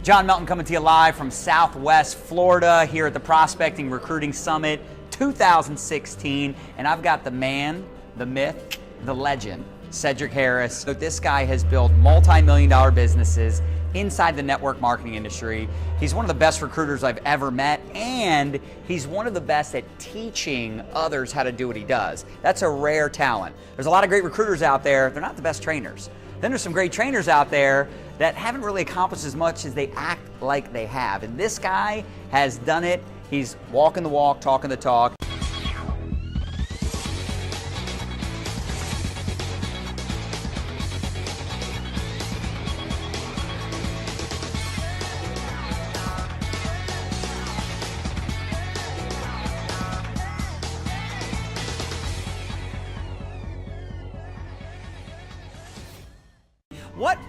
John Melton coming to you live from Southwest Florida here at the Prospecting Recruiting Summit 2016. And I've got the man, the myth, the legend, Cedrick Harris. So this guy has built multi-million-dollar businesses inside the network marketing industry. He's one of the best recruiters I've ever met, and he's one of the best at teaching others how to do what he does. That's a rare talent. There's a lot of great recruiters out there. They're not the best trainers. Then there's some great trainers out there that haven't really accomplished as much as they act like they have. And this guy has done it. He's walking the walk, talking the talk.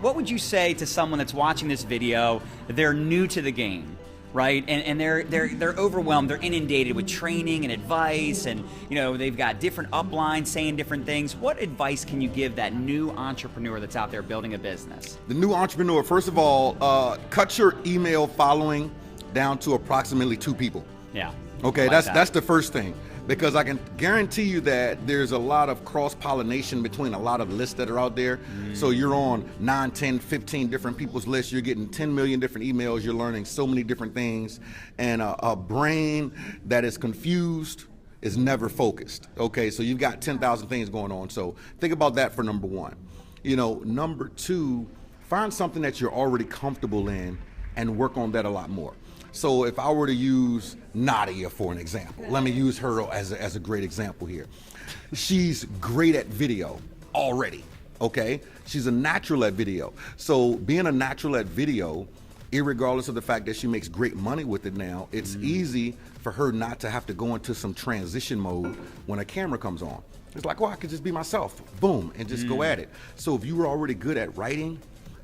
What would you say to someone that's watching this video? They're new to the game, right? And they're overwhelmed. They're inundated with training and advice, and they've got different uplines saying different things. What advice can you give that new entrepreneur that's out there building a business? The new entrepreneur, first of all, cut your email following down to approximately 2 people. Yeah. Okay, that's the first thing. Because I can guarantee you that there's a lot of cross-pollination between a lot of lists that are out there. So you're on 9, 10, 15 different people's lists. You're getting 10 million different emails. You're learning so many different things. And a brain that is confused is never focused. Okay, so you've got 10,000 things going on. So think about that for number one. Number two, find something that you're already comfortable in and work on that a lot more. So if I were to use Nadia for an example, let me use her as a great example here. She's great at video already, okay? She's a natural at video. So being a natural at video, irregardless of the fact that she makes great money with it now, it's easy for her not to have to go into some transition mode when a camera comes on. It's like, well, I could just be myself, boom, and just go at it. So if you were already good at writing,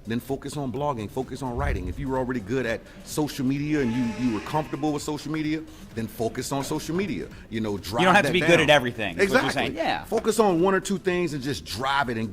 then focus on blogging, focus on writing. If you were already good at social media and you were comfortable with social media, then focus on social media. Drive you don't have to be good at everything. Exactly. What you're saying. Yeah. Focus on 1 or 2 things and just drive it and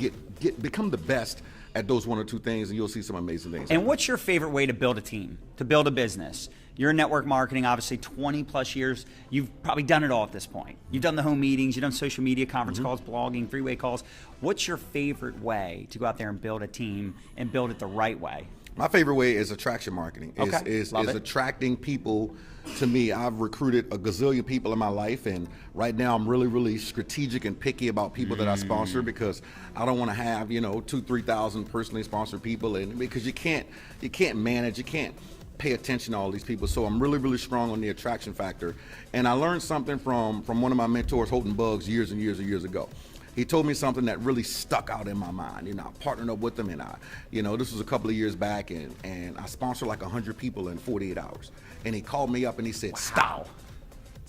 become the best at those 1 or 2 things, and you'll see some amazing things. And what's your favorite way to build a team, to build a business? You're in network marketing, obviously 20 plus years. You've probably done it all at this point. You've done the home meetings, you've done social media, conference calls, blogging, 3-way calls. What's your favorite way to go out there and build a team and build it the right way? My favorite way is attraction marketing, is attracting people to me. I've recruited a gazillion people in my life, and right now I'm really, really strategic and picky about people that I sponsor, because I don't want to have 2,000, 3,000 personally sponsored people, and because you can't manage, you can't pay attention to all these people. So I'm really, really strong on the attraction factor. And I learned something from one of my mentors, Holton Buggs, years and years and years ago. He told me something that really stuck out in my mind. I partnered up with him, and this was a couple of years back, and I sponsored like 100 people in 48 hours. And he called me up and he said, "Stop."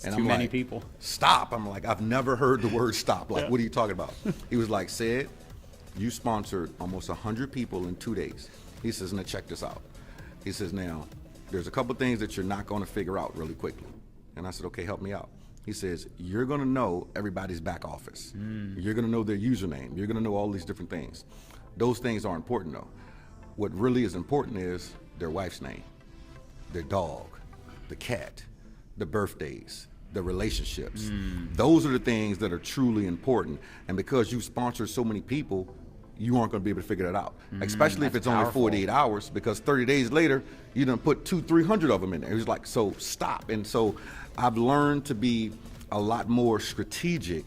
And too many people. Stop. I'm like, I've never heard the word stop. Like, what are you talking about? He was like, "Sid, you sponsored almost 100 people in 2 days." He says, "Now check this out." He says, "Now, there's a couple things that you're not going to figure out really quickly." And I said, "Okay, help me out." He says, "You're going to know everybody's back office. You're going to know their username. You're going to know all these different things. Those things are important, though. What really is important is their wife's name, their dog, the cat, the birthdays, the relationships. Those are the things that are truly important. And because you sponsor so many people, you aren't going to be able to figure that out, especially if it's only 48 hours, because 30 days later, you done put 200-300 of them in there." It was like, so stop. And so I've learned to be a lot more strategic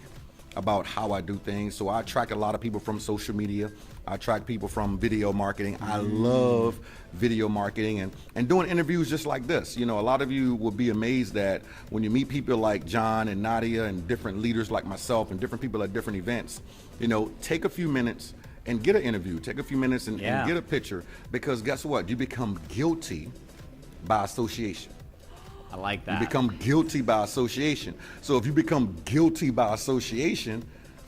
about how I do things. So I attract a lot of people from social media. I attract people from video marketing. I love video marketing and doing interviews just like this. A lot of you will be amazed that when you meet people like John and Nadia and different leaders like myself and different people at different events, take a few minutes and get an interview. Take a few minutes and get a picture, because guess what? You become guilty by association. I like that. You become guilty by association. So if you become guilty by association,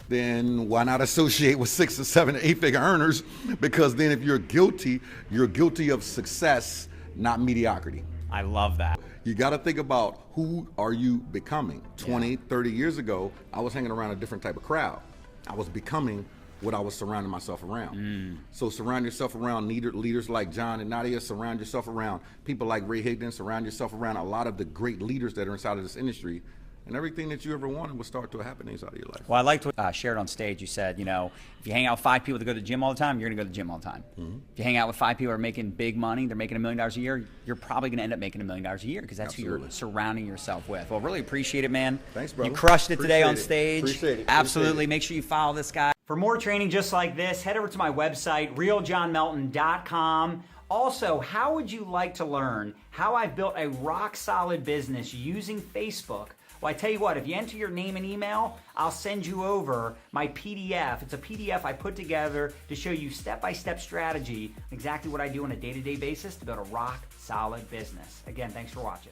then why not associate with 6 or 7 or 8-figure earners? Because then if you're guilty of success, not mediocrity. I love that. You got to think about, who are you becoming? 20, 30 years ago, I was hanging around a different type of crowd. I was becoming what I was surrounding myself around. So surround yourself around leaders like John and Nadia. Surround yourself around people like Ray Higdon. Surround yourself around a lot of the great leaders that are inside of this industry. And everything that you ever wanted will start to happen inside of your life. Well, I liked what shared on stage. You said, you know, if you hang out with 5 people that go to the gym all the time, you're going to go to the gym all the time. If you hang out with 5 people who are making big money, they're making $1 million a year, you're probably going to end up making $1 million a year because that's who you're surrounding yourself with. Well, really appreciate it, man. Thanks, brother. You crushed it today on Appreciate it. stage. Appreciate it. Absolutely. Appreciate it. Make sure you follow this guy. For more training just like this, head over to my website, realjohnmelton.com. Also, how would you like to learn how I've built a rock-solid business using Facebook? Well, I tell you what, if you enter your name and email, I'll send you over my PDF. It's a PDF I put together to show you step-by-step strategy, exactly what I do on a day-to-day basis to build a rock-solid business. Again, thanks for watching.